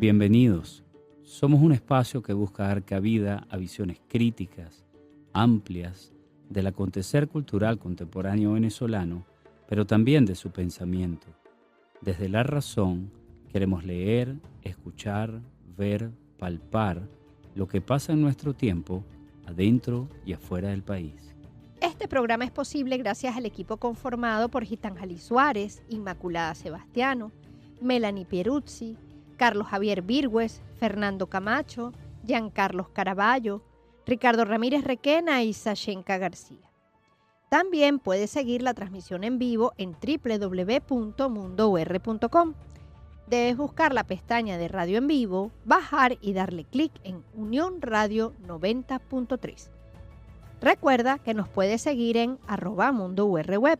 Bienvenidos. Somos un espacio que busca dar cabida a visiones críticas, amplias, del acontecer cultural contemporáneo venezolano, pero también de su pensamiento. Desde la razón, queremos leer, escuchar, ver, palpar lo que pasa en nuestro tiempo, adentro y afuera del país. Este programa es posible gracias al equipo conformado por Gitanjali Suárez, Inmaculada Sebastiano, Melanie Pieruzzi, Carlos Javier Virgües, Fernando Camacho, Giancarlos Caraballo, Ricardo Ramírez Requena y Sashenka García. También puedes seguir la transmisión en vivo en www.mundour.com. Debes buscar la pestaña de Radio en Vivo, bajar y darle clic en Unión Radio 90.3. Recuerda que nos puedes seguir en @mundourweb,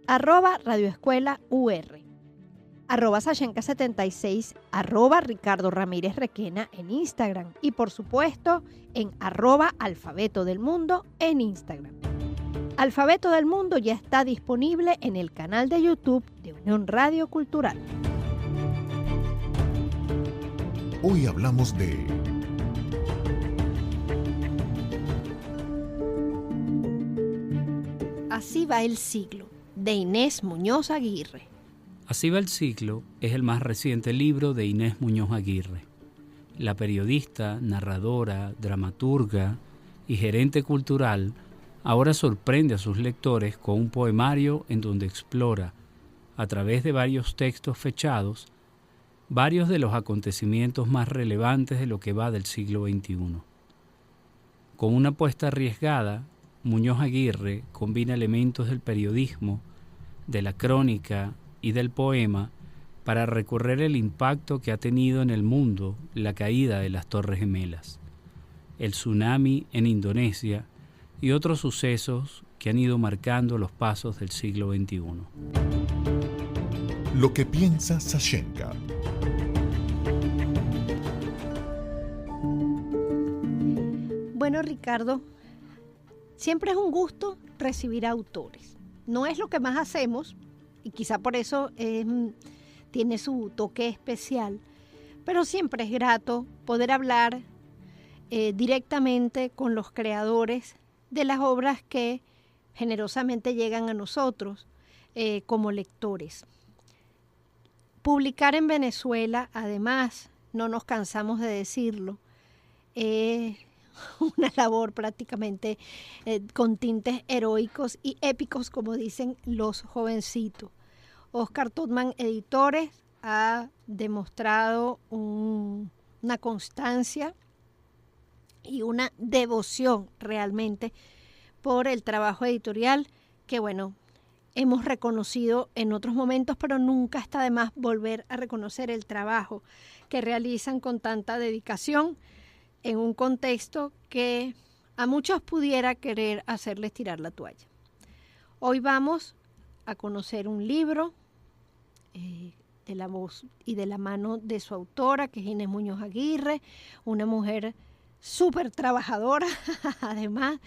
@radioescuelaur, @Sashenka76, @Ricardo Ramírez Requena en Instagram y por supuesto en @Alfabeto del Mundo en Instagram. Alfabeto del Mundo ya está disponible en el canal de YouTube de Unión Radio Cultural. Hoy hablamos de Así va el siglo, de Inés Muñoz Aguirre. Así va el siglo es el más reciente libro de Inés Muñoz Aguirre. La periodista, narradora, dramaturga y gerente cultural ahora sorprende a sus lectores con un poemario en donde explora, a través de varios textos fechados, varios de los acontecimientos más relevantes de lo que va del siglo XXI. Con una apuesta arriesgada, Muñoz Aguirre combina elementos del periodismo, de la crónica y del poema para recorrer el impacto que ha tenido en el mundo la caída de las Torres Gemelas, el tsunami en Indonesia y otros sucesos que han ido marcando los pasos del siglo XXI. Lo que piensa Sashenka. Bueno, Ricardo, siempre es un gusto recibir autores. No es lo que más hacemos, y quizá por eso tiene su toque especial, pero siempre es grato poder hablar directamente con los creadores de las obras que generosamente llegan a nosotros como lectores. Publicar en Venezuela, además, no nos cansamos de decirlo, es una labor prácticamente con tintes heroicos y épicos, como dicen los jovencitos. Oscar Tutman Editores ha demostrado una constancia y una devoción realmente por el trabajo editorial que, bueno, hemos reconocido en otros momentos, pero nunca está de más volver a reconocer el trabajo que realizan con tanta dedicación en un contexto que a muchos pudiera querer hacerles tirar la toalla. Hoy vamos a conocer un libro de la voz y de la mano de su autora, que es Inés Muñoz Aguirre, una mujer súper trabajadora, además,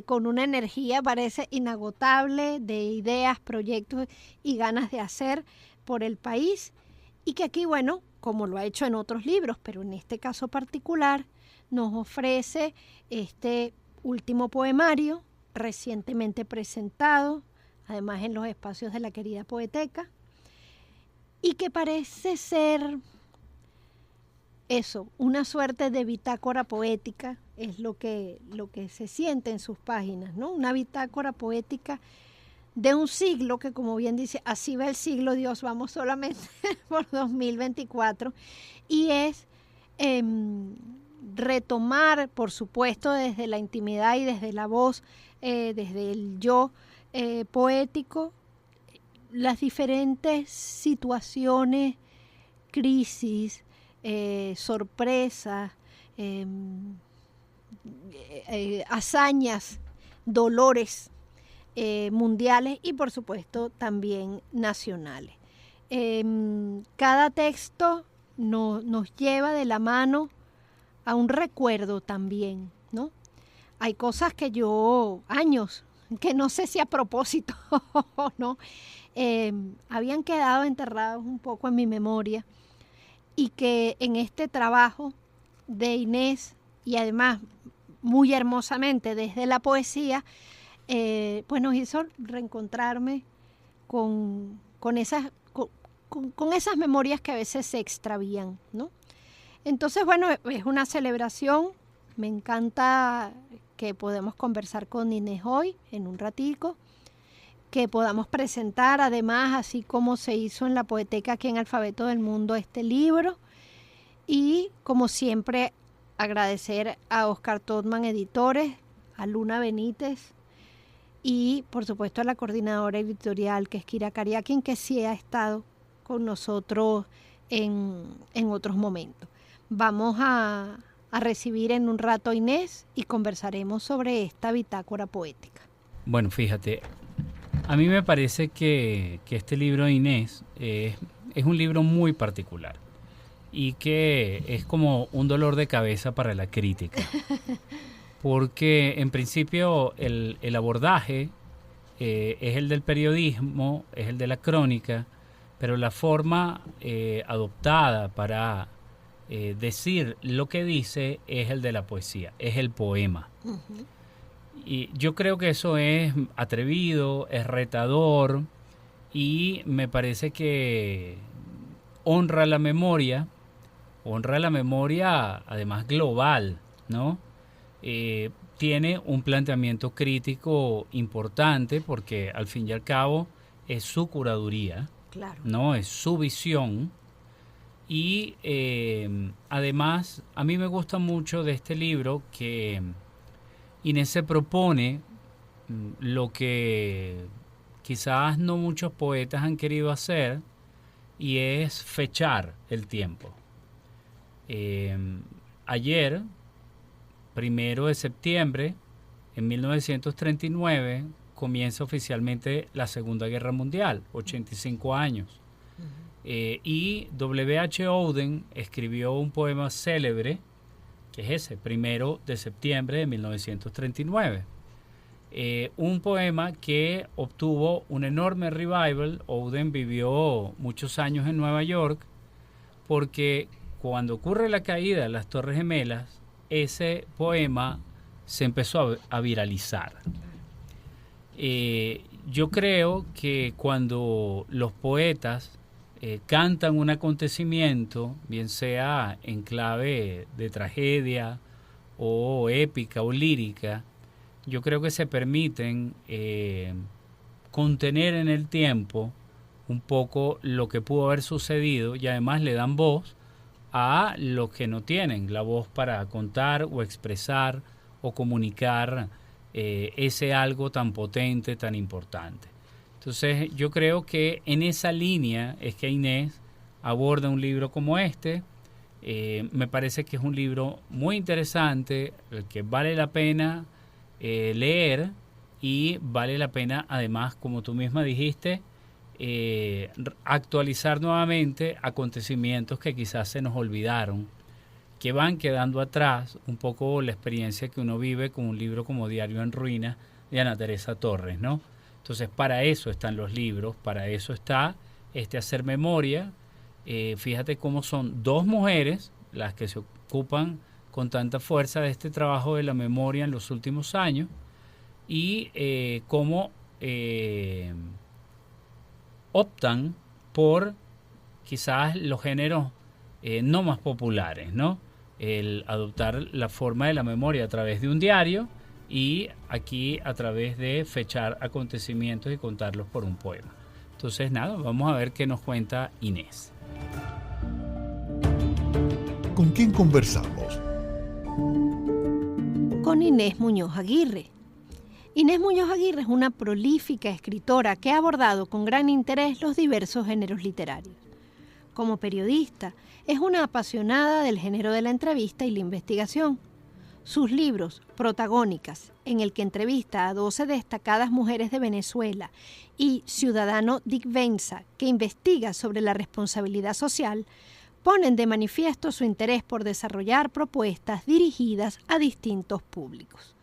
con una energía parece inagotable de ideas, proyectos y ganas de hacer por el país, y que aquí, bueno, como lo ha hecho en otros libros, pero en este caso particular, nos ofrece este último poemario recientemente presentado, además en los espacios de la querida Poeteca, y que parece ser eso, una suerte de bitácora poética, es lo que se siente en sus páginas, ¿no? Una bitácora poética de un siglo que, como bien dice, así va el siglo, Dios, vamos solamente por 2024, y es retomar, por supuesto, desde la intimidad y desde la voz, desde el yo poético, las diferentes situaciones, crisis, sorpresas, hazañas, dolores mundiales y por supuesto también nacionales. Cada texto nos lleva de la mano a un recuerdo también, ¿no? Hay cosas que años, que no sé si a propósito o no, habían quedado enterrados un poco en mi memoria y que en este trabajo de Inés, y además muy hermosamente desde la poesía, pues nos hizo reencontrarme con esas memorias que a veces se extravían, ¿no? Entonces, bueno, es una celebración. Me encanta que podamos conversar con Inés hoy, en un ratico, que podamos presentar, además, así como se hizo en la Poeteca aquí en Alfabeto del Mundo, este libro. Y, como siempre, agradecer a Oscar Todman Editores, a Luna Benítez y, por supuesto, a la coordinadora editorial, que es Kira Kariakin, que sí ha estado con nosotros en otros momentos. Vamos a recibir en un rato a Inés y conversaremos sobre esta bitácora poética. Bueno, fíjate, a mí me parece que este libro de Inés es un libro muy particular y que es como un dolor de cabeza para la crítica. Porque en principio el abordaje es el del periodismo, es el de la crónica, pero la forma adoptada para decir lo que dice es el de la poesía, es el poema. Uh-huh. Y yo creo que eso es atrevido, es retador y me parece que honra la memoria además global, ¿no? Tiene un planteamiento crítico importante porque al fin y al cabo es su curaduría, claro, ¿no? Es su visión. Y además a mí me gusta mucho de este libro que Inés se propone lo que quizás no muchos poetas han querido hacer, y es fechar el tiempo. Ayer, 1 de septiembre, en 1939, comienza oficialmente la Segunda Guerra Mundial, 85 años. Y W.H. Auden escribió un poema célebre, que es ese, 1 de septiembre de 1939. Un poema que obtuvo un enorme revival. Auden vivió muchos años en Nueva York, porque cuando ocurre la caída de las Torres Gemelas, ese poema se empezó a viralizar. Yo creo que cuando los poetas cantan un acontecimiento, bien sea en clave de tragedia o épica o lírica, yo creo que se permiten contener en el tiempo un poco lo que pudo haber sucedido, y además le dan voz a los que no tienen la voz para contar o expresar o comunicar ese algo tan potente, tan importante. Entonces yo creo que en esa línea es que Inés aborda un libro como este. Me parece que es un libro muy interesante, el que vale la pena leer, y vale la pena además, como tú misma dijiste, actualizar nuevamente acontecimientos que quizás se nos olvidaron, que van quedando atrás, un poco la experiencia que uno vive con un libro como Diario en Ruinas de Ana Teresa Torres, ¿no? Entonces, para eso están los libros, para eso está hacer memoria. Fíjate cómo son dos mujeres las que se ocupan con tanta fuerza de este trabajo de la memoria en los últimos años, y cómo optan por quizás los géneros no más populares, ¿no? El adoptar la forma de la memoria a través de un diario, y aquí a través de fechar acontecimientos y contarlos por un poema. Entonces, nada, vamos a ver qué nos cuenta Inés. ¿Con quién conversamos? Con Inés Muñoz Aguirre. Inés Muñoz Aguirre es una prolífica escritora que ha abordado con gran interés los diversos géneros literarios. Como periodista, es una apasionada del género de la entrevista y la investigación. Sus libros, Protagónicas, en el que entrevista a 12 destacadas mujeres de Venezuela, y Ciudadano Digvenza, que investiga sobre la responsabilidad social, ponen de manifiesto su interés por desarrollar propuestas dirigidas a distintos públicos.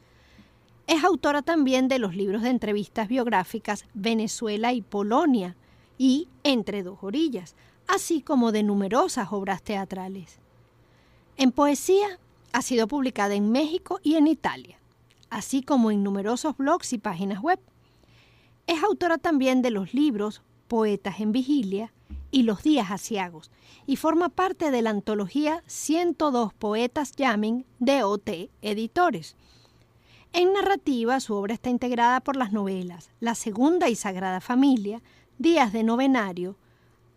Es autora también de los libros de entrevistas biográficas Venezuela y Polonia y Entre dos orillas, así como de numerosas obras teatrales. En poesía ha sido publicada en México y en Italia, así como en numerosos blogs y páginas web. Es autora también de los libros Poetas en Vigilia y Los Días Aciagos, y forma parte de la antología 102 Poetas Jamming de OT Editores. En narrativa, su obra está integrada por las novelas La Segunda y Sagrada Familia, Días de Novenario,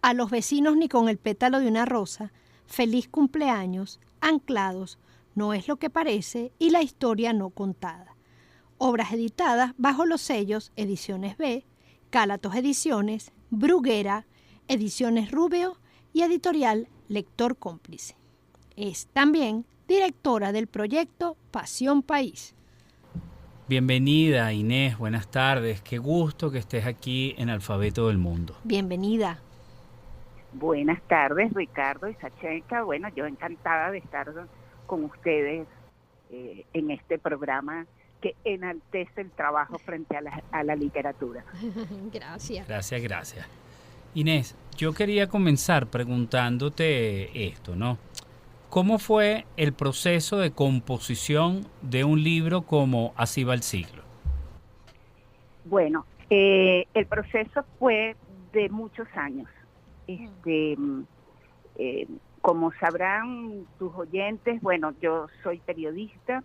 A los vecinos ni con el pétalo de una rosa, Feliz cumpleaños, Anclados, No es lo que parece y La historia no contada. Obras editadas bajo los sellos Ediciones B, Cálatos Ediciones, Bruguera, Ediciones Rubio y Editorial Lector Cómplice. Es también directora del proyecto Pasión País. Bienvenida, Inés, buenas tardes. Qué gusto que estés aquí en Alfabeto del Mundo. Bienvenida. Buenas tardes, Ricardo y Sachenka. Bueno, yo encantada de estar con ustedes en este programa que enaltece el trabajo frente a la literatura. Gracias. Gracias. Inés, yo quería comenzar preguntándote esto, ¿no? ¿Cómo fue el proceso de composición de un libro como Así va el siglo? Bueno, el proceso fue de muchos años. Como sabrán tus oyentes, bueno, yo soy periodista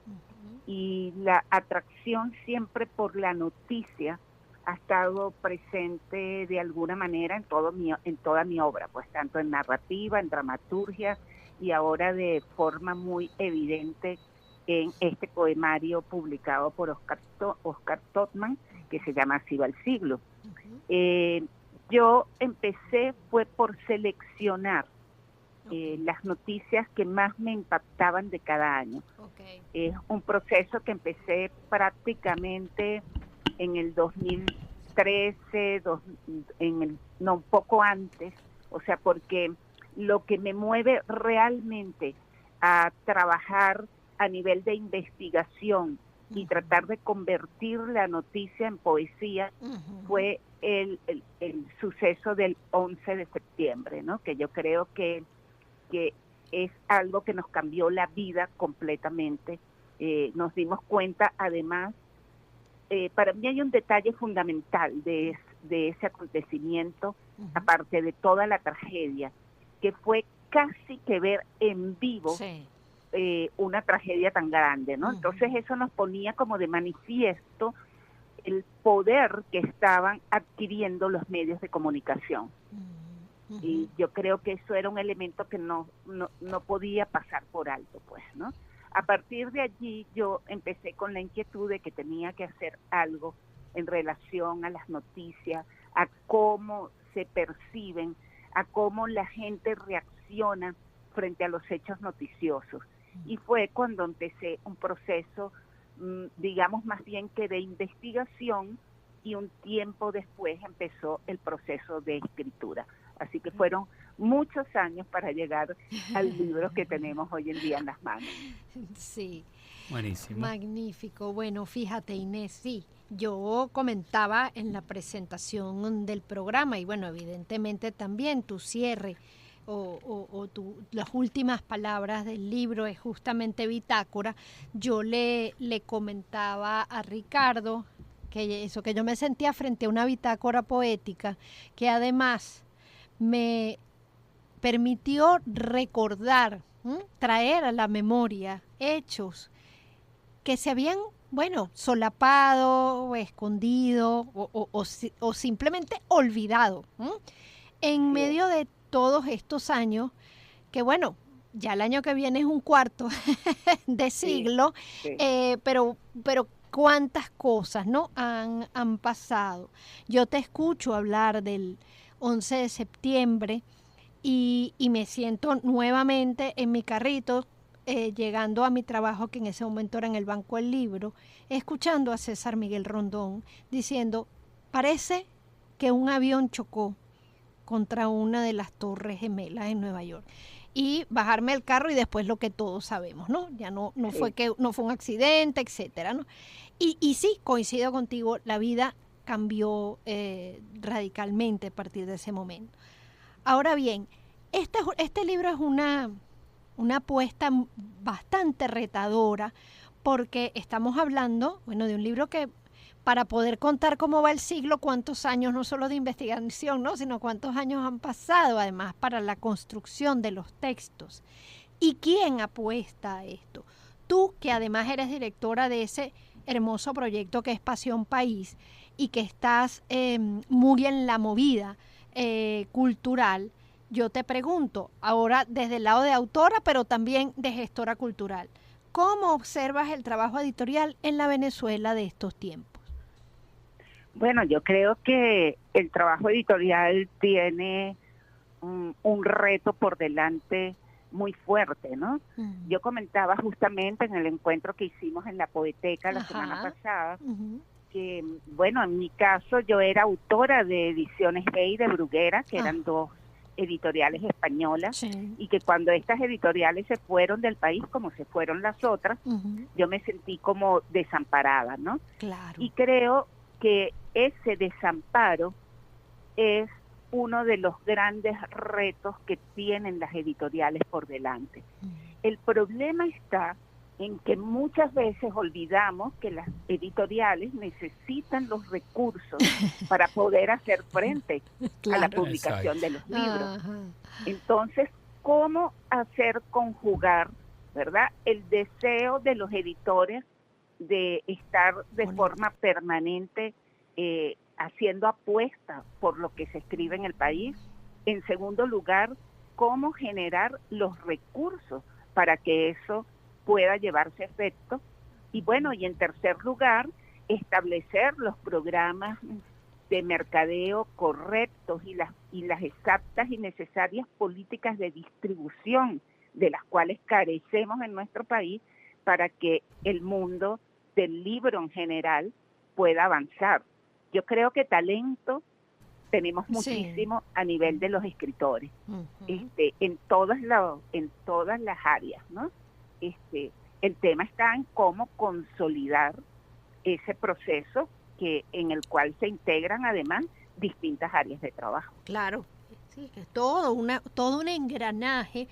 y la atracción siempre por la noticia ha estado presente de alguna manera en toda mi obra, pues tanto en narrativa, en dramaturgia y ahora de forma muy evidente en este poemario publicado por Oscar Totman, que se llama Así va el siglo. Yo empecé fue por seleccionar las noticias que más me impactaban de cada año. Es un proceso que empecé prácticamente en el 2013, un poco antes, o sea, porque lo que me mueve realmente a trabajar a nivel de investigación y tratar de convertir la noticia en poesía fue el suceso del 11 de septiembre, ¿no? Que yo creo que es algo que nos cambió la vida completamente. Nos dimos cuenta, además, para mí hay un detalle fundamental de ese acontecimiento, aparte de toda la tragedia, que fue casi que ver en vivo una tragedia tan grande, ¿no? Entonces eso nos ponía como de manifiesto el poder que estaban adquiriendo los medios de comunicación. Y yo creo que eso era un elemento que no podía pasar por alto, pues, ¿no? A partir de allí yo empecé con la inquietud de que tenía que hacer algo en relación a las noticias, a cómo se perciben, a cómo la gente reacciona frente a los hechos noticiosos. Y fue cuando empecé un proceso, digamos más bien que de investigación, y un tiempo después empezó el proceso de escritura. Así que fueron muchos años para llegar al libro que tenemos hoy en día en las manos. Sí. Buenísimo. Magnífico. Bueno, fíjate, Inés, sí, yo comentaba en la presentación del programa y bueno, evidentemente también tu cierre las últimas palabras del libro es justamente bitácora. Yo le comentaba a Ricardo que eso, que yo me sentía frente a una bitácora poética que además me permitió recordar, traer a la memoria hechos que se habían, bueno, solapado, o escondido o simplemente olvidado en medio de todos estos años, que bueno, ya el año que viene es un cuarto de siglo, pero cuántas cosas, ¿no?, han pasado. Yo te escucho hablar del 11 de septiembre y me siento nuevamente en mi carrito, llegando a mi trabajo, que en ese momento era en el Banco del Libro, escuchando a César Miguel Rondón diciendo, parece que un avión chocó contra una de las torres gemelas en Nueva York. Y bajarme del carro y después lo que todos sabemos, ¿no? Ya no fue un accidente, etcétera, ¿no? Y sí, coincido contigo, la vida cambió radicalmente a partir de ese momento. Ahora bien, este libro es una apuesta bastante retadora, porque estamos hablando, bueno, de un libro que para poder contar cómo va el siglo, cuántos años, no solo de investigación, ¿no?, sino cuántos años han pasado, además, para la construcción de los textos. ¿Y quién apuesta a esto? Tú, que además eres directora de ese hermoso proyecto que es Pasión País y que estás muy en la movida cultural, yo te pregunto, ahora desde el lado de autora, pero también de gestora cultural, ¿cómo observas el trabajo editorial en la Venezuela de estos tiempos? Bueno, yo creo que el trabajo editorial tiene un reto por delante muy fuerte, ¿no? Yo comentaba justamente en el encuentro que hicimos en la Poeteca la semana pasada, que, bueno, en mi caso yo era autora de Ediciones B y de Bruguera, que eran dos editoriales españolas, y que cuando estas editoriales se fueron del país, como se fueron las otras, yo me sentí como desamparada, ¿no? Claro. Y creo que ese desamparo es uno de los grandes retos que tienen las editoriales por delante. El problema está en que muchas veces olvidamos que las editoriales necesitan los recursos para poder hacer frente a la publicación de los libros. Entonces, ¿cómo hacer conjugar, verdad, el deseo de los editores de estar de forma permanente haciendo apuesta por lo que se escribe en el país? En segundo lugar, cómo generar los recursos para que eso pueda llevarse a efecto. Y bueno, y en tercer lugar, establecer los programas de mercadeo correctos y las exactas y necesarias políticas de distribución de las cuales carecemos en nuestro país para que el mundo del libro en general pueda avanzar. Yo creo que talento tenemos muchísimo a nivel de los escritores, en todas las áreas, ¿no? El tema está en cómo consolidar ese proceso en el cual se integran además distintas áreas de trabajo. Claro, sí, es todo un engranaje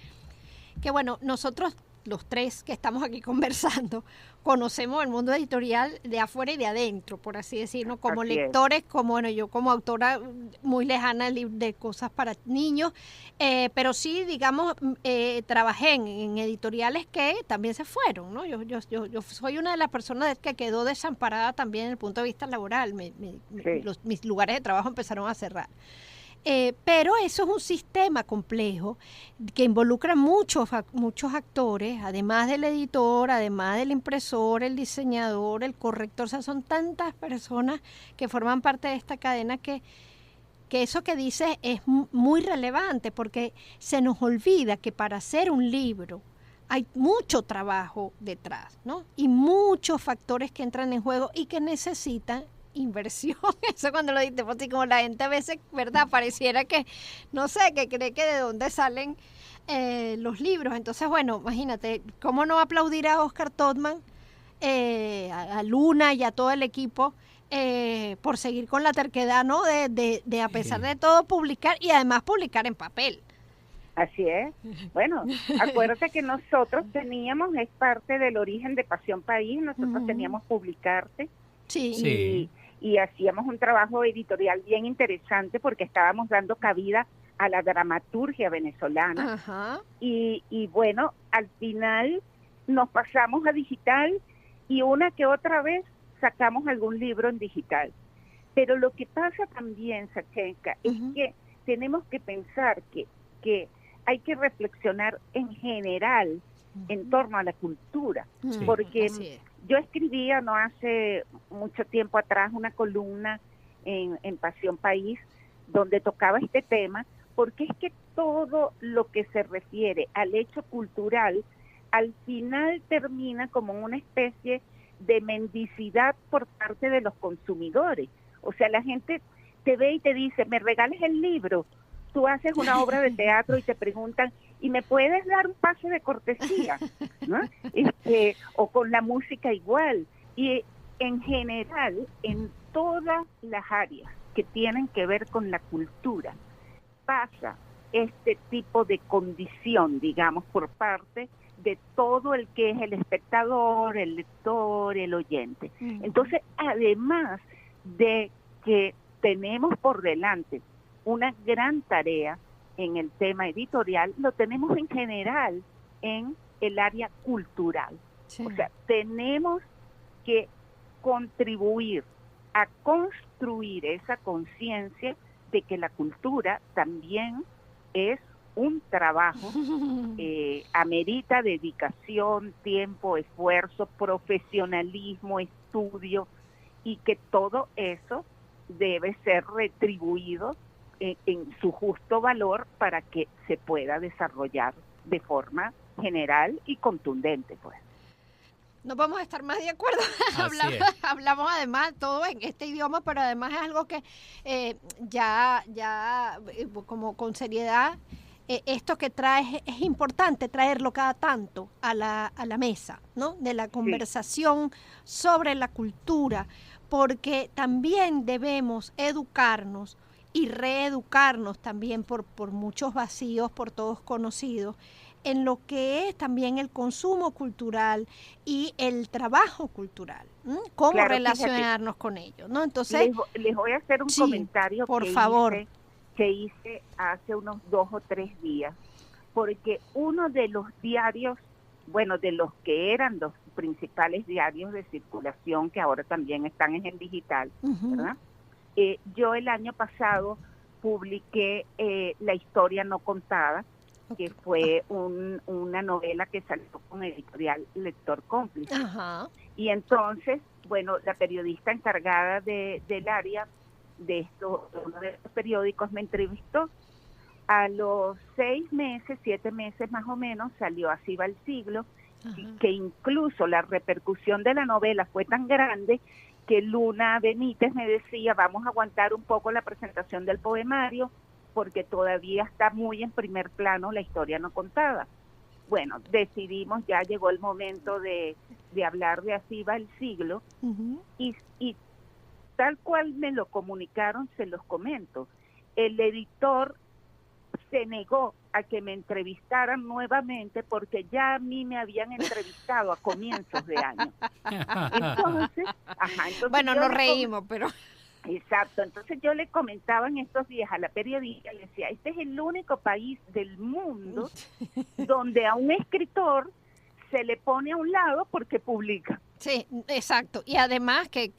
que, bueno, nosotros los tres que estamos aquí conversando conocemos el mundo editorial de afuera y de adentro, por así decirlo, como así lectores, como bueno, yo como autora muy lejana de cosas para niños, pero sí, digamos, trabajé en editoriales que también se fueron, ¿no? Yo soy una de las personas que quedó desamparada también desde el punto de vista laboral. Mis lugares de trabajo empezaron a cerrar. Pero eso es un sistema complejo que involucra muchos actores, además del editor, además del impresor, el diseñador, el corrector. O sea, son tantas personas que forman parte de esta cadena que eso que dices es muy relevante, porque se nos olvida que para hacer un libro hay mucho trabajo detrás, ¿no? Y muchos factores que entran en juego y que necesitan inversión. Eso cuando lo dices, pues, así como la gente a veces, ¿verdad? Pareciera que, no sé, que cree que de dónde salen los libros. Entonces, bueno, imagínate, ¿cómo no aplaudir a Oscar Todman, a Luna y a todo el equipo por seguir con la terquedad, ¿no? De a pesar de todo publicar, y además publicar en papel. Así es. Bueno, acuérdate que nosotros teníamos, es parte del origen de Pasión País, nosotros teníamos Publicarte. Sí. Y hacíamos un trabajo editorial bien interesante porque estábamos dando cabida a la dramaturgia venezolana. Y bueno, al final nos pasamos a digital y una que otra vez sacamos algún libro en digital. Pero lo que pasa también, Sachenka, es que tenemos que pensar que hay que reflexionar en general en torno a la cultura, porque yo escribía no hace mucho tiempo atrás una columna en Pasión País donde tocaba este tema, porque es que todo lo que se refiere al hecho cultural al final termina como una especie de mendicidad por parte de los consumidores. O sea, la gente te ve y te dice, ¿me regales el libro? Tú haces una obra de teatro y te preguntan, ¿y me puedes dar un pase de cortesía? ¿No? O con la música igual. Y en general, en todas las áreas que tienen que ver con la cultura, pasa este tipo de condición, digamos, por parte de todo el que es el espectador, el lector, el oyente. Entonces, además de que tenemos por delante una gran tarea en el tema editorial, lo tenemos en general en el área cultural. Sí. O sea, tenemos que contribuir a construir esa conciencia de que la cultura también es un trabajo, amerita dedicación, tiempo, esfuerzo, profesionalismo, estudio, y que todo eso debe ser retribuido en su justo valor para que se pueda desarrollar de forma general y contundente, pues. No vamos a estar más de acuerdo. Hablamos además todo en este idioma, pero además es algo que ya como con seriedad, esto que traes es importante traerlo cada tanto a la mesa, ¿no? De la conversación sobre la cultura, porque también debemos educarnos y reeducarnos también por muchos vacíos, por todos conocidos, en lo que es también el consumo cultural y el trabajo cultural, cómo relacionarnos con ellos, ¿no? Entonces les voy a hacer un comentario por favor. Que hice hace unos 2 o 3 días, porque uno de los diarios, bueno, de los que eran los principales diarios de circulación, que ahora también están en el digital, ¿verdad? Yo el año pasado publiqué La historia no contada, que fue una novela que salió con editorial Lector Cómplice. Ajá. Y entonces, bueno, la periodista encargada del área de uno de estos periódicos me entrevistó. A los 6 meses, 7 meses más o menos, salió Así va el siglo, que incluso la repercusión de la novela fue tan grande que Luna Benítez me decía, vamos a aguantar un poco la presentación del poemario, porque todavía está muy en primer plano La historia no contada. Bueno, decidimos, ya llegó el momento de hablar de Así va el siglo, y tal cual me lo comunicaron, se los comento. El editor se negó a que me entrevistaran nuevamente porque ya a mí me habían entrevistado a comienzos de año. Entonces bueno, nos reímos, pero... Exacto, entonces yo le comentaba en estos días a la periodista, le decía, este es el único país del mundo donde a un escritor se le pone a un lado porque publica. Sí, exacto. Y además que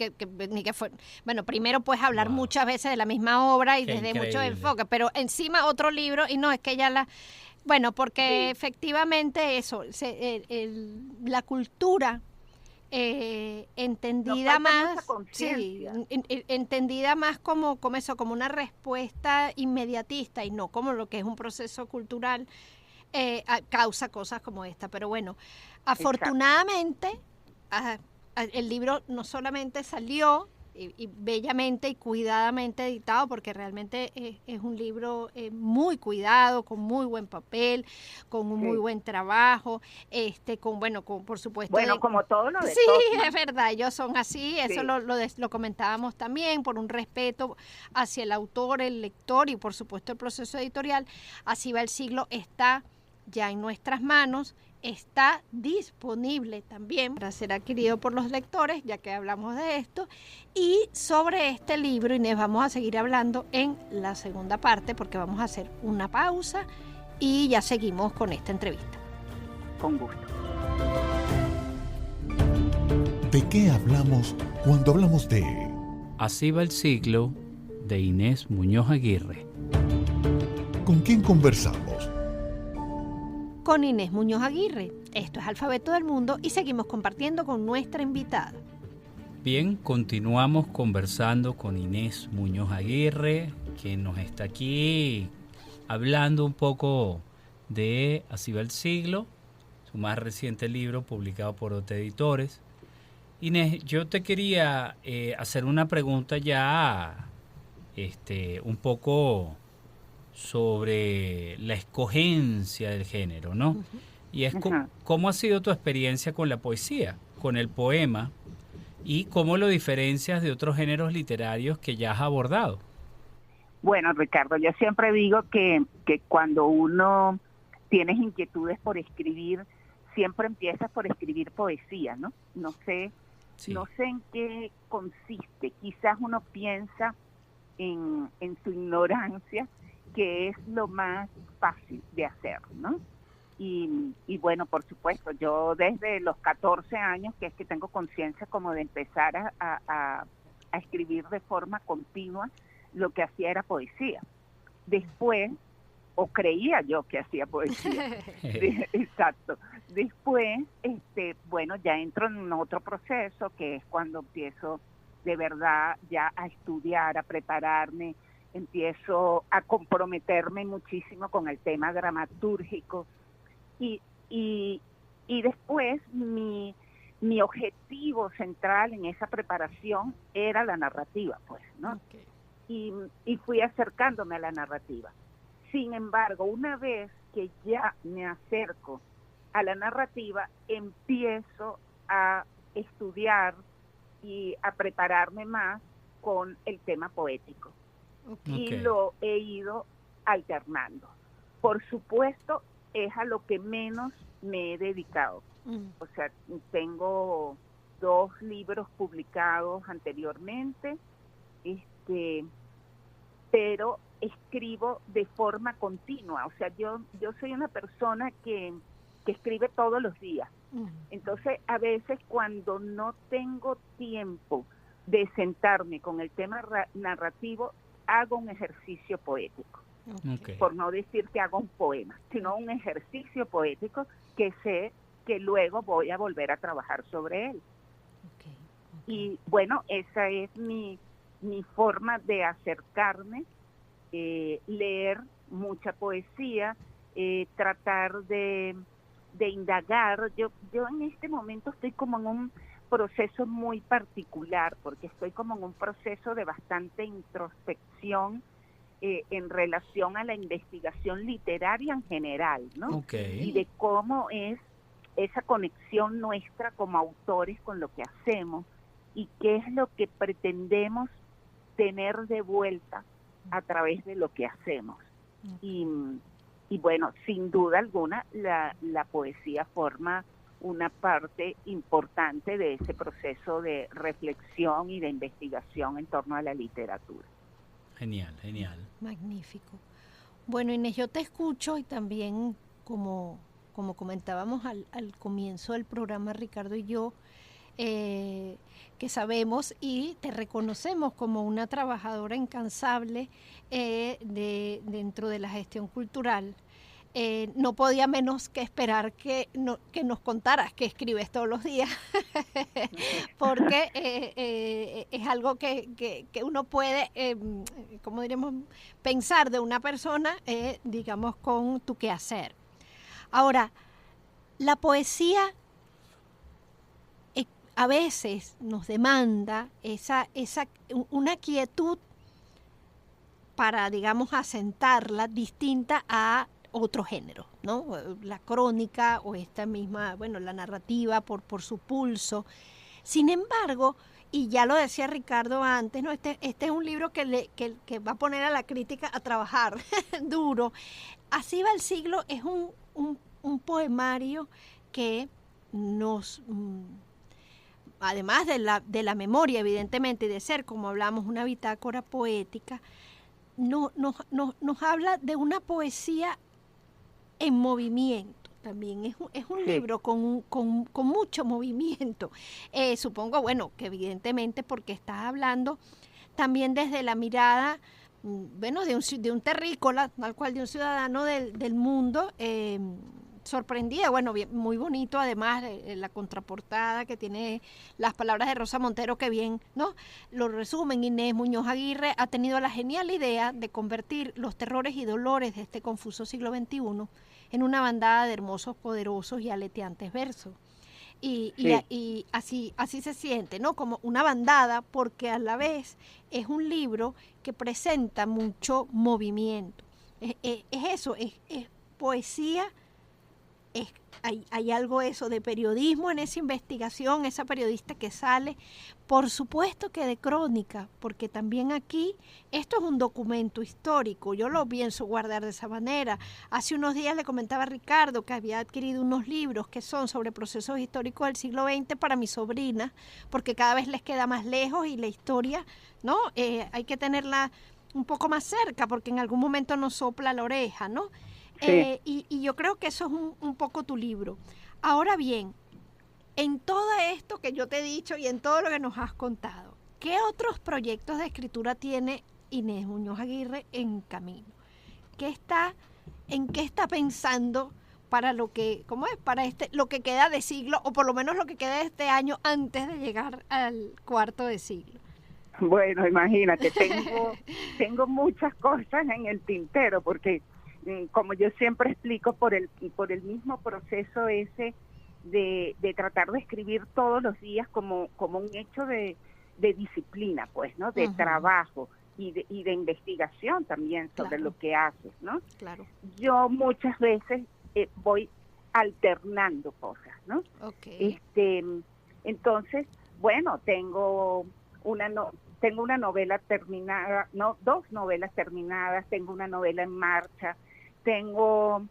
fue, bueno, primero puedes hablar muchas veces de la misma obra y desde muchos enfoques, pero encima otro libro y no es que ya bueno, porque efectivamente eso, la cultura entendida más, entendida más como eso, como una respuesta inmediatista y no como lo que es un proceso cultural, causa cosas como esta. Pero bueno, afortunadamente el libro no solamente salió y bellamente y cuidadamente editado, porque realmente es un libro muy cuidado, con muy buen papel, con un muy buen trabajo, con por supuesto... Bueno, como todo lo de Sí, Tokio. Es verdad, ellos son así, eso lo comentábamos también, por un respeto hacia el autor, el lector y por supuesto el proceso editorial. Así va el siglo, está ya en nuestras manos, está disponible también para ser adquirido por los lectores, ya que hablamos de esto. Y sobre este libro, Inés, vamos a seguir hablando en la segunda parte, porque vamos a hacer una pausa y ya seguimos con esta entrevista. Con gusto. ¿De qué hablamos cuando hablamos de Así va el siglo, de Inés Muñoz Aguirre? ¿Con quién conversamos? Con Inés Muñoz Aguirre. Esto es Alfabeto del Mundo y seguimos compartiendo con nuestra invitada. Bien, continuamos conversando con Inés Muñoz Aguirre, que nos está aquí hablando un poco de Así va el siglo, su más reciente libro publicado por OT Editores. Inés, yo te quería hacer una pregunta ya un poco sobre la escogencia del género, ¿no? Uh-huh. Y es cómo ha sido tu experiencia con la poesía, con el poema, y cómo lo diferencias de otros géneros literarios que ya has abordado. Bueno, Ricardo, yo siempre digo que cuando uno tienes inquietudes por escribir, siempre empiezas por escribir poesía, ¿no? No sé en qué consiste. Quizás uno piensa en su ignorancia, que es lo más fácil de hacer, ¿no? Y bueno, por supuesto, yo desde los 14 años, que es que tengo conciencia como de empezar a escribir de forma continua, lo que hacía era poesía. Después, o creía yo que hacía poesía. Exacto. Después, bueno, ya entro en otro proceso, que es cuando empiezo de verdad ya a estudiar, a prepararme, empiezo a comprometerme muchísimo con el tema dramatúrgico. Y después mi objetivo central en esa preparación era la narrativa, pues, ¿no? Okay. Y fui acercándome a la narrativa. Sin embargo, una vez que ya me acerco a la narrativa, empiezo a estudiar y a prepararme más con el tema poético. Okay. Y lo he ido alternando. Por supuesto, es a lo que menos me he dedicado. O sea, tengo 2 libros publicados anteriormente, pero escribo de forma continua. O sea, yo soy una persona que escribe todos los días. Entonces, a veces cuando no tengo tiempo de sentarme con el tema narrativo, hago un ejercicio poético. Okay. Por no decir que hago un poema, sino un ejercicio poético que sé que luego voy a volver a trabajar sobre él. Okay. Y bueno, esa es mi forma de acercarme, leer mucha poesía, tratar de indagar. Yo en este momento estoy como en un proceso muy particular, porque estoy como en un proceso de bastante introspección en relación a la investigación literaria en general, ¿no? Okay. Y de cómo es esa conexión nuestra como autores con lo que hacemos y qué es lo que pretendemos tener de vuelta a través de lo que hacemos. Okay. Y bueno, sin duda alguna, la poesía forma una parte importante de ese proceso de reflexión y de investigación en torno a la literatura. Genial, genial. Magnífico. Bueno, Inés, yo te escucho y también, como comentábamos al comienzo del programa, Ricardo y yo, que sabemos y te reconocemos como una trabajadora incansable dentro de la gestión cultural. No podía menos que esperar que nos contaras que escribes todos los días, porque es algo que uno puede, como diríamos, pensar de una persona, digamos, con tu quehacer. Ahora, la poesía a veces nos demanda una quietud para, digamos, asentarla distinta a otro género, ¿no? La crónica o esta misma, bueno, la narrativa por su pulso. Sin embargo, y ya lo decía Ricardo antes, ¿no? Este es un libro que va a poner a la crítica a trabajar duro. Así va el siglo, es un poemario que nos, además de la memoria, evidentemente, y de ser, como hablamos, una bitácora poética, nos habla de una poesía en movimiento también. Es un libro con mucho movimiento. Supongo, bueno, que evidentemente porque estás hablando también desde la mirada, bueno, de un terrícola, tal cual de un ciudadano del mundo, sorprendida. Bueno, bien, muy bonito, además, la contraportada que tiene las palabras de Rosa Montero, que bien, ¿no? Lo resumen. Inés Muñoz Aguirre ha tenido la genial idea de convertir los terrores y dolores de este confuso siglo XXI en una bandada de hermosos, poderosos y aleteantes versos. Y así se siente, ¿no? Como una bandada, porque a la vez es un libro que presenta mucho movimiento. Es eso, es poesía hay algo eso de periodismo en esa investigación, esa periodista que sale, por supuesto que de crónica, porque también aquí esto es un documento histórico, yo lo pienso guardar de esa manera. Hace unos días le comentaba a Ricardo que había adquirido unos libros que son sobre procesos históricos del siglo XX para mi sobrina, porque cada vez les queda más lejos y la historia, ¿no? Hay que tenerla un poco más cerca porque en algún momento nos sopla la oreja, ¿no? Sí. Y yo creo que eso es un poco tu libro. Ahora bien, en todo esto que yo te he dicho y en todo lo que nos has contado, ¿qué otros proyectos de escritura tiene Inés Muñoz Aguirre en camino? ¿En qué está pensando para lo que, ¿cómo es? Para lo que queda de siglo, o por lo menos lo que queda de este año antes de llegar al cuarto de siglo? Bueno, imagínate, tengo muchas cosas en el tintero porque como yo siempre explico, por el mismo proceso ese de tratar de escribir todos los días como un hecho de disciplina, pues, ¿no? De trabajo y de investigación también sobre lo que haces, ¿no? Claro. Yo muchas veces voy alternando cosas, ¿no? Okay. Entonces, bueno, tengo una novela terminada, no, 2 novelas terminadas, tengo una novela en marcha, tengo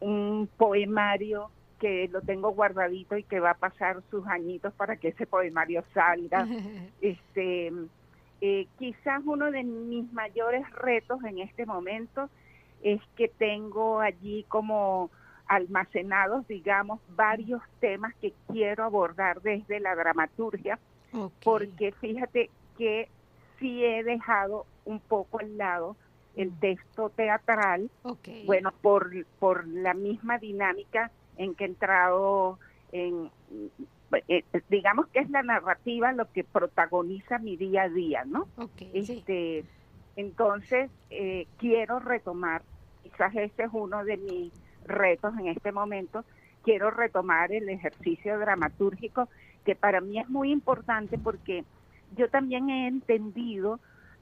un poemario que lo tengo guardadito y que va a pasar sus añitos para que ese poemario salga. Quizás uno de mis mayores retos en este momento es que tengo allí como almacenados, digamos, varios temas que quiero abordar desde la dramaturgia, porque fíjate que sí he dejado un poco al lado el texto teatral, bueno, por la misma dinámica en que he entrado digamos que es la narrativa lo que protagoniza mi día a día, ¿no? Sí. Entonces, quiero retomar, quizás ese es uno de mis retos en este momento, quiero retomar el ejercicio dramatúrgico, que para mí es muy importante porque yo también he entendido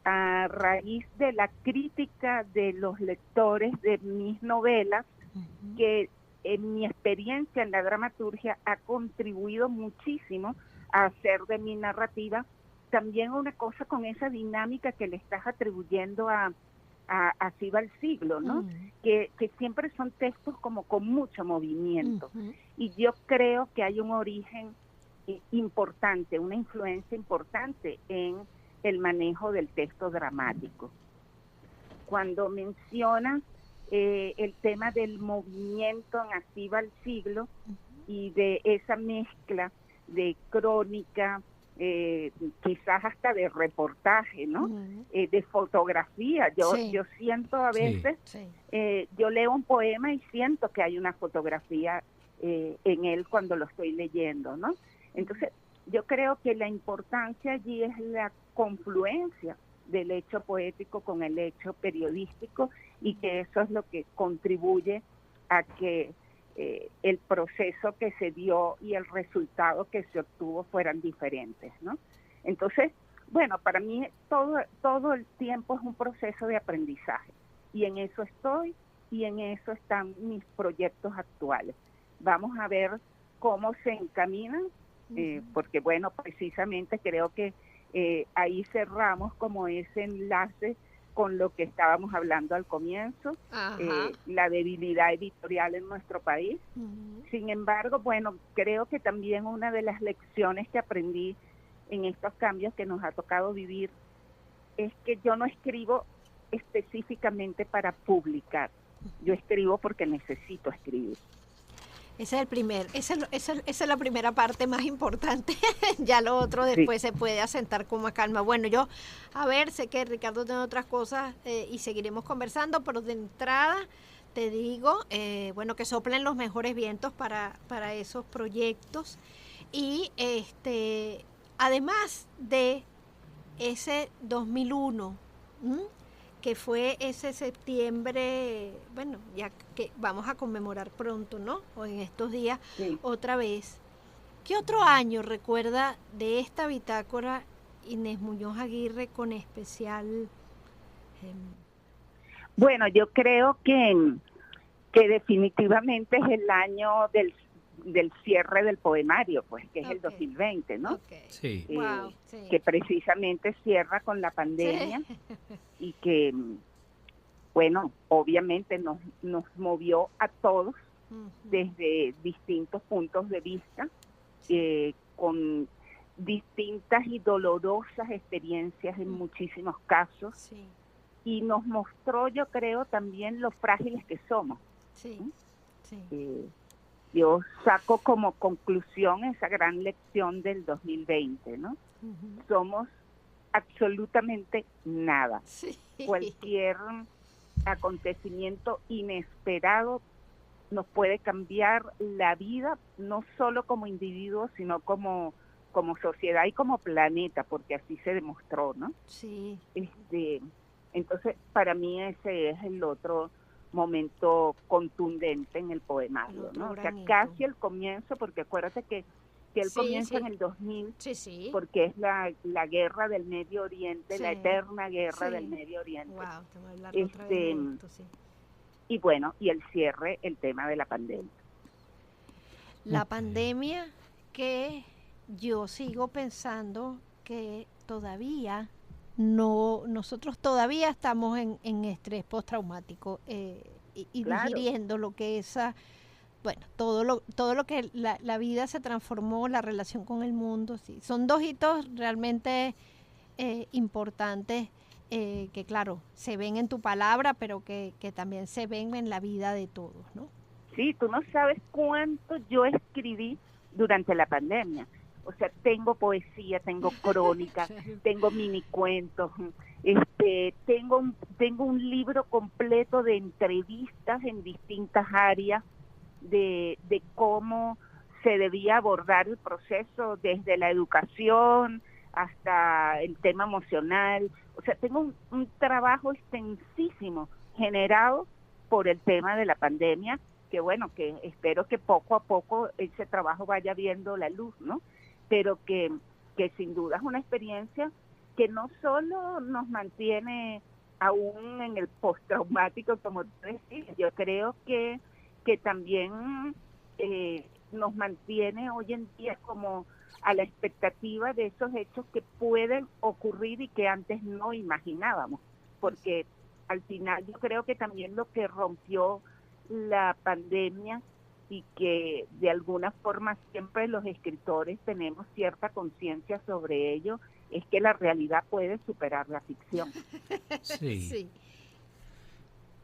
a raíz de la crítica de los lectores de mis novelas, que en mi experiencia en la dramaturgia ha contribuido muchísimo a hacer de mi narrativa también una cosa con esa dinámica que le estás atribuyendo así va el siglo, ¿no? Que siempre son textos como con mucho movimiento. Y yo creo que hay un origen importante, una influencia importante en el manejo del texto dramático. Cuando mencionas el tema del movimiento en Así va el siglo y de esa mezcla de crónica, quizás hasta de reportaje, ¿no? De fotografía. Yo siento a veces, yo leo un poema y siento que hay una fotografía en él cuando lo estoy leyendo, ¿no? Entonces, yo creo que la importancia allí es la confluencia del hecho poético con el hecho periodístico y que eso es lo que contribuye a que el proceso que se dio y el resultado que se obtuvo fueran diferentes, ¿no? Entonces, bueno, para mí todo el tiempo es un proceso de aprendizaje y en eso estoy y en eso están mis proyectos actuales. Vamos a ver cómo se encaminan, porque bueno, precisamente creo que ahí cerramos como ese enlace con lo que estábamos hablando al comienzo, la debilidad editorial en nuestro país. Sin embargo, bueno, creo que también una de las lecciones que aprendí en estos cambios que nos ha tocado vivir es que yo no escribo específicamente para publicar, yo escribo porque necesito escribir. Ese es el primer, esa es la primera parte más importante. Ya lo otro después se puede asentar con más calma. Bueno, yo, a ver, sé que Ricardo tiene otras cosas y seguiremos conversando, pero de entrada te digo, bueno, que soplen los mejores vientos para esos proyectos. Y además de ese 2001, que fue ese septiembre, bueno, ya que vamos a conmemorar pronto, ¿no? O en estos días, otra vez. ¿Qué otro año recuerda de esta bitácora Inés Muñoz Aguirre con especial? Bueno, yo creo que que definitivamente es el año del cierre del poemario, pues, que es el 2020, ¿no? Sí. Wow, sí. Que precisamente cierra con la pandemia y que, bueno, obviamente nos movió a todos desde distintos puntos de vista, con distintas y dolorosas experiencias en muchísimos casos, Sí, y nos mostró, yo creo, también lo frágiles que somos. sí, sí. Yo saco como conclusión esa gran lección del 2020, ¿no? Somos absolutamente nada. Sí. Cualquier acontecimiento inesperado nos puede cambiar la vida, no solo como individuos, sino como sociedad y como planeta, porque así se demostró, ¿no? Sí. Entonces, para mí ese es el otro momento contundente en el poemario, ¿no? O sea, casi el comienzo, porque acuérdate que él comienza en el 2000, porque es la guerra del Medio Oriente, la eterna guerra del Medio Oriente. Wow, te voy a hablar otra vez de esto, sí. Y bueno, y el cierre, el tema de la pandemia. La pandemia, que yo sigo pensando que todavía nosotros todavía estamos en estrés postraumático y Claro. digiriendo lo que bueno, todo lo que la vida se transformó, la relación con el mundo, sí. Son dos hitos realmente importantes que claro, se ven en tu palabra, pero que también se ven en la vida de todos, ¿no? Sí, tú no sabes cuánto yo escribí durante la pandemia. O sea, tengo poesía, tengo crónica, tengo mini cuentos, tengo un libro completo de entrevistas en distintas áreas de cómo se debía abordar el proceso desde la educación hasta el tema emocional. O sea, tengo un trabajo extensísimo generado por el tema de la pandemia, que bueno, que espero que poco a poco ese trabajo vaya viendo la luz, ¿no? Pero que sin duda es una experiencia que no solo nos mantiene aún en el postraumático, como tú decías, yo creo que también nos mantiene hoy en día como a la expectativa de esos hechos que pueden ocurrir y que antes no imaginábamos, porque al final yo creo que también lo que rompió la pandemia y que de alguna forma siempre los escritores tenemos cierta conciencia sobre ello, es que la realidad puede superar la ficción. Sí.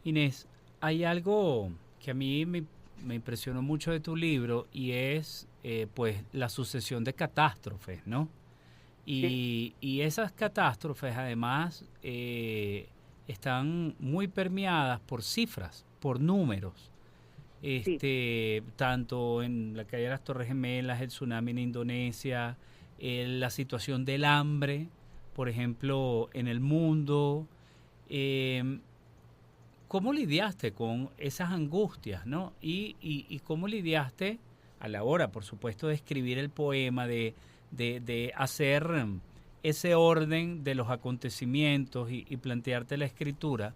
Inés, hay algo que a mí me impresionó mucho de tu libro y es pues la sucesión de catástrofes, ¿no? Y esas catástrofes además están muy permeadas por cifras, por números. Tanto en la caída de las Torres Gemelas, el tsunami en Indonesia, la situación del hambre, por ejemplo, en el mundo. ¿Cómo lidiaste con esas angustias, no? Y cómo lidiaste a la hora, por supuesto, de escribir el poema, de hacer ese orden de los acontecimientos y plantearte la escritura?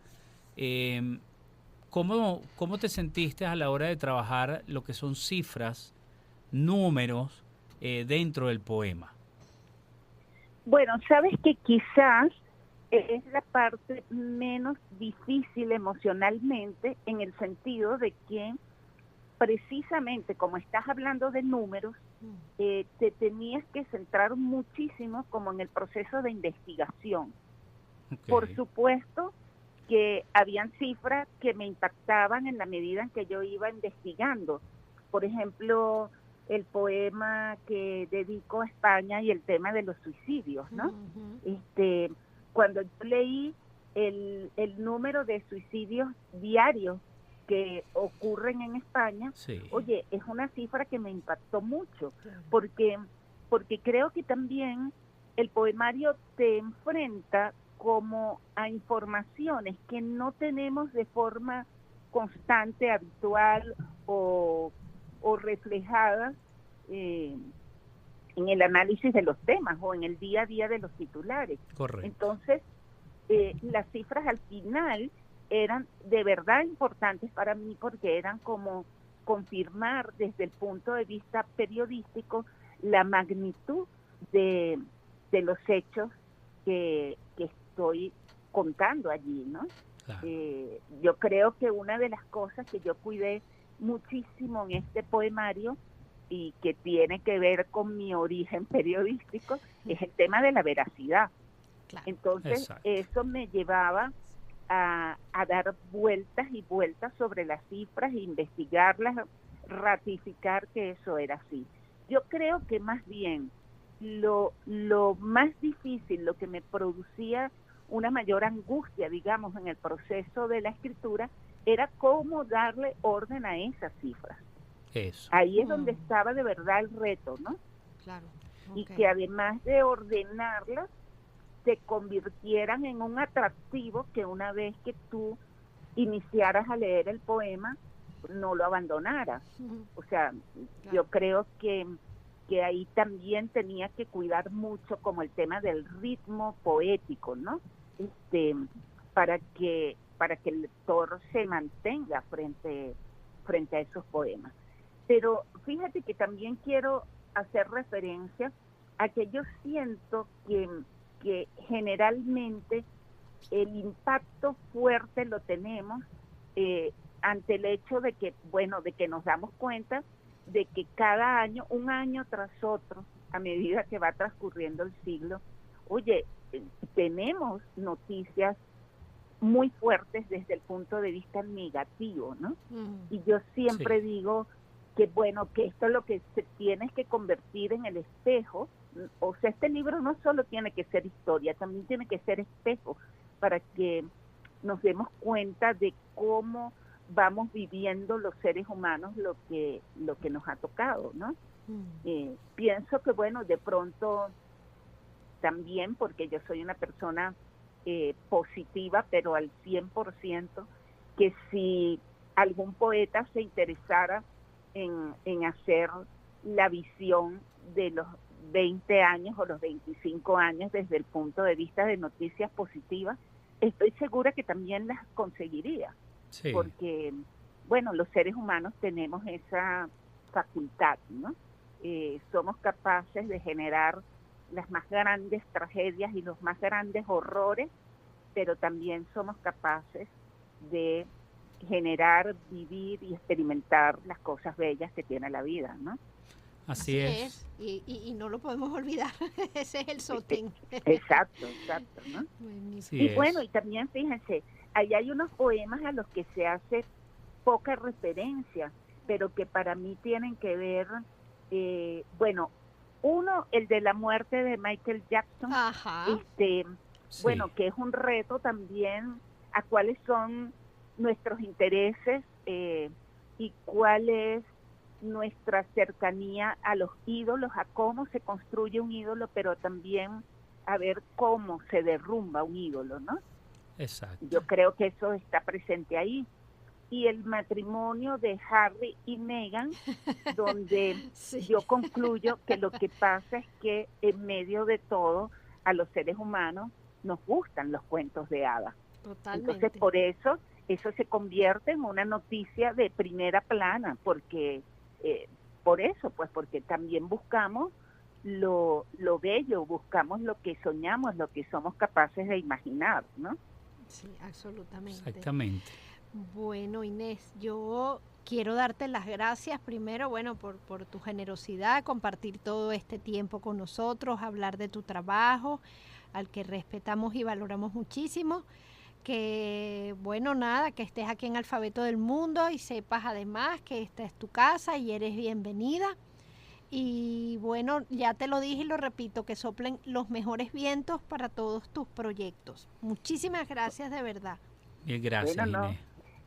¿Cómo te sentiste a la hora de trabajar lo que son cifras, números dentro del poema? Bueno, sabes que quizás es la parte menos difícil emocionalmente, en el sentido de que precisamente como estás hablando de números, te tenías que centrar muchísimo como en el proceso de investigación. Okay. Por supuesto que habían cifras que me impactaban en la medida en que yo iba investigando. Por ejemplo, el poema que dedico a España y el tema de los suicidios, ¿no? Cuando yo leí el número de suicidios diarios que ocurren en España, oye, es una cifra que me impactó mucho, porque creo que también el poemario te enfrenta como a informaciones que no tenemos de forma constante, habitual o reflejadas en el análisis de los temas o en el día a día de los titulares. Correcto. Entonces, las cifras al final eran de verdad importantes para mí porque eran como confirmar desde el punto de vista periodístico la magnitud de los hechos que estoy contando allí, ¿no? Claro. Yo creo que una de las cosas que yo cuidé muchísimo en este poemario y que tiene que ver con mi origen periodístico es el tema de la veracidad. Claro. Entonces, Exacto. eso me llevaba a dar vueltas y vueltas sobre las cifras, investigarlas, ratificar que eso era así. Yo creo que más bien lo más difícil, lo que me producía una mayor angustia, digamos, en el proceso de la escritura, era cómo darle orden a esas cifras. Eso. Ahí es donde estaba de verdad el reto, ¿no? Claro. Y Ok. que además de ordenarlas, se convirtieran en un atractivo que una vez que tú iniciaras a leer el poema, no lo abandonaras. O sea, Claro. yo creo que ahí también tenía que cuidar mucho como el tema del ritmo poético, ¿no? Para que el lector se mantenga frente a esos poemas. Pero fíjate que también quiero hacer referencia a que yo siento que generalmente el impacto fuerte lo tenemos ante el hecho de que, bueno, de que nos damos cuenta de que cada año, un año tras otro, a medida que va transcurriendo el siglo, oye, tenemos noticias muy fuertes desde el punto de vista negativo, ¿no? Y yo siempre digo que, bueno, que esto es lo que se tiene que convertir en el espejo. O sea, este libro no solo tiene que ser historia, también tiene que ser espejo para que nos demos cuenta de cómo vamos viviendo los seres humanos lo que nos ha tocado, ¿no? Pienso que, bueno, de pronto también, porque yo soy una persona positiva, pero al 100%, que si algún poeta se interesara en hacer la visión de los 20 años o los 25 años desde el punto de vista de noticias positivas, estoy segura que también las conseguiría. Sí. Porque, bueno, los seres humanos tenemos esa facultad, ¿no? Somos capaces de generar las más grandes tragedias y los más grandes horrores, pero también somos capaces de generar, vivir y experimentar las cosas bellas que tiene la vida, ¿no? Así es. Y no lo podemos olvidar. Ese es el sostén. Exacto, ¿no? Buenísimo. Y bueno, y también fíjense, ahí hay unos poemas a los que se hace poca referencia, pero que para mí tienen que ver, bueno, uno, el de la muerte de Michael Jackson. Ajá. Bueno, que es un reto también a cuáles son nuestros intereses y cuál es nuestra cercanía a los ídolos, a cómo se construye un ídolo, pero también a ver cómo se derrumba un ídolo, ¿no? Exacto. Yo creo que eso está presente ahí. Y el matrimonio de Harry y Meghan, donde yo concluyo que lo que pasa es que en medio de todo, a los seres humanos nos gustan los cuentos de hadas. Totalmente. Entonces, por eso se convierte en una noticia de primera plana, porque por eso, pues porque también buscamos lo bello, buscamos lo que soñamos, lo que somos capaces de imaginar, ¿no? Sí, absolutamente. Exactamente. Bueno, Inés, yo quiero darte las gracias primero, bueno, por tu generosidad, compartir todo este tiempo con nosotros, hablar de tu trabajo, al que respetamos y valoramos muchísimo. Que, bueno, nada, que estés aquí en Alfabeto del Mundo y sepas además que esta es tu casa y eres bienvenida. Y bueno, ya te lo dije y lo repito, que soplen los mejores vientos para todos tus proyectos. Muchísimas gracias de verdad. Bien, gracias, bueno, Inés.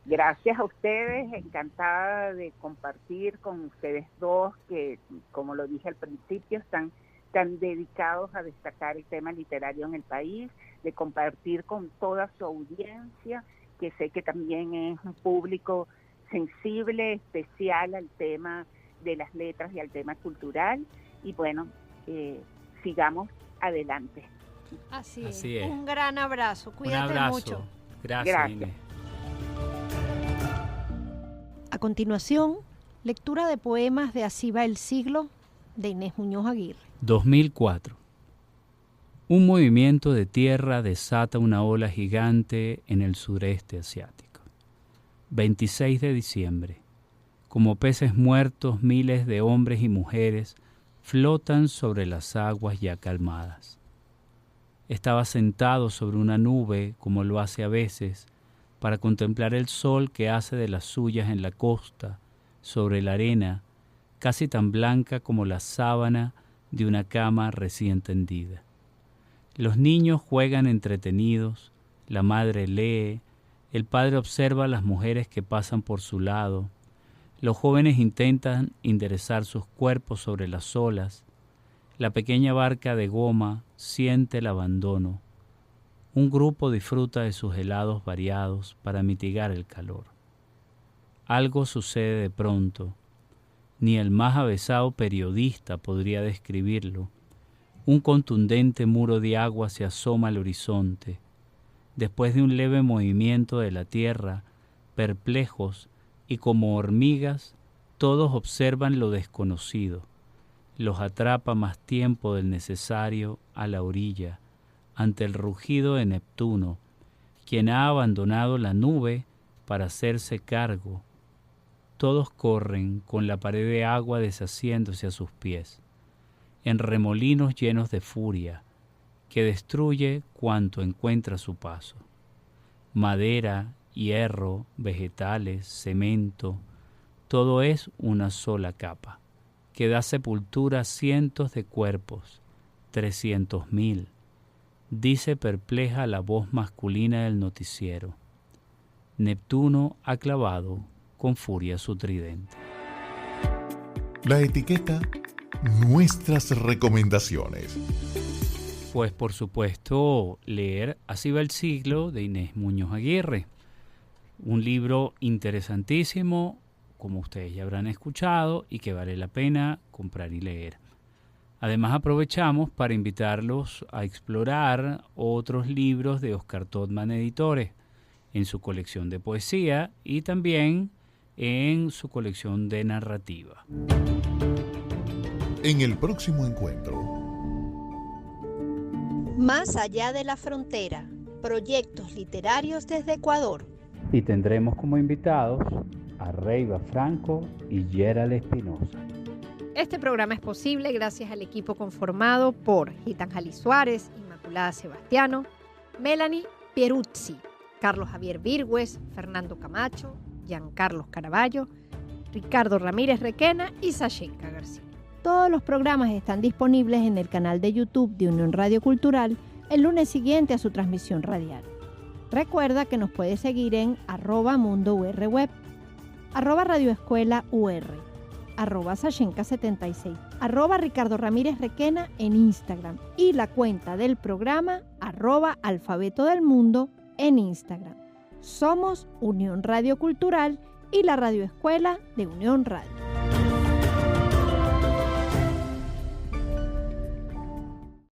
Gracias a ustedes, encantada de compartir con ustedes dos que, como lo dije al principio, están tan dedicados a destacar el tema literario en el país, de compartir con toda su audiencia, que sé que también es un público sensible, especial al tema de las letras y al tema cultural, y bueno, sigamos adelante. Así es. Un gran abrazo, cuídate un abrazo. mucho. Gracias, Inés. A continuación, lectura de poemas de Así va el siglo, de Inés Muñoz Aguirre. 2004. Un movimiento de tierra desata una ola gigante en el sureste asiático. 26 de diciembre. Como peces muertos, miles de hombres y mujeres flotan sobre las aguas ya calmadas. Estaba sentado sobre una nube, como lo hace a veces, para contemplar el sol que hace de las suyas en la costa, sobre la arena, casi tan blanca como la sábana de una cama recién tendida. Los niños juegan entretenidos, la madre lee, el padre observa a las mujeres que pasan por su lado, los jóvenes intentan enderezar sus cuerpos sobre las olas, la pequeña barca de goma siente el abandono. Un grupo disfruta de sus helados variados para mitigar el calor. Algo sucede de pronto. Ni el más avezado periodista podría describirlo. Un contundente muro de agua se asoma al horizonte. Después de un leve movimiento de la tierra, perplejos y como hormigas, todos observan lo desconocido. Los atrapa más tiempo del necesario a la orilla, ante el rugido de Neptuno, quien ha abandonado la nube para hacerse cargo. Todos corren con la pared de agua deshaciéndose a sus pies, en remolinos llenos de furia, que destruye cuanto encuentra a su paso. Madera, hierro, vegetales, cemento, todo es una sola capa, que da sepultura a cientos de cuerpos, 300.000, dice perpleja la voz masculina del noticiero. Neptuno ha clavado con furia su tridente. La etiqueta Nuestras recomendaciones. Pues por supuesto leer Así va el siglo de Inés Muñoz Aguirre. Un libro interesantísimo, como ustedes ya habrán escuchado, y que vale la pena comprar y leer. Además aprovechamos para invitarlos a explorar otros libros de Oscar Todman Editores en su colección de poesía y también en su colección de narrativa. En el próximo encuentro. Más allá de la frontera, proyectos literarios desde Ecuador. Y tendremos como invitados a Reiva Franco y Gerald Espinosa. Este programa es posible gracias al equipo conformado por Gitan Jali Suárez, Inmaculada Sebastiano, Melanie Pieruzzi, Carlos Javier Virgües, Fernando Camacho, Giancarlos Caraballo, Ricardo Ramírez Requena y Sashenka García. Todos los programas están disponibles en el canal de YouTube de Unión Radio Cultural el lunes siguiente a su transmisión radial. Recuerda que nos puedes seguir en @mundourweb, @radioescuelaur, @Sashenka76, @Ricardo Ramírez Requena en Instagram y la cuenta del programa @Alfabeto del Mundo en Instagram. Somos Unión Radio Cultural y la radioescuela de Unión Radio.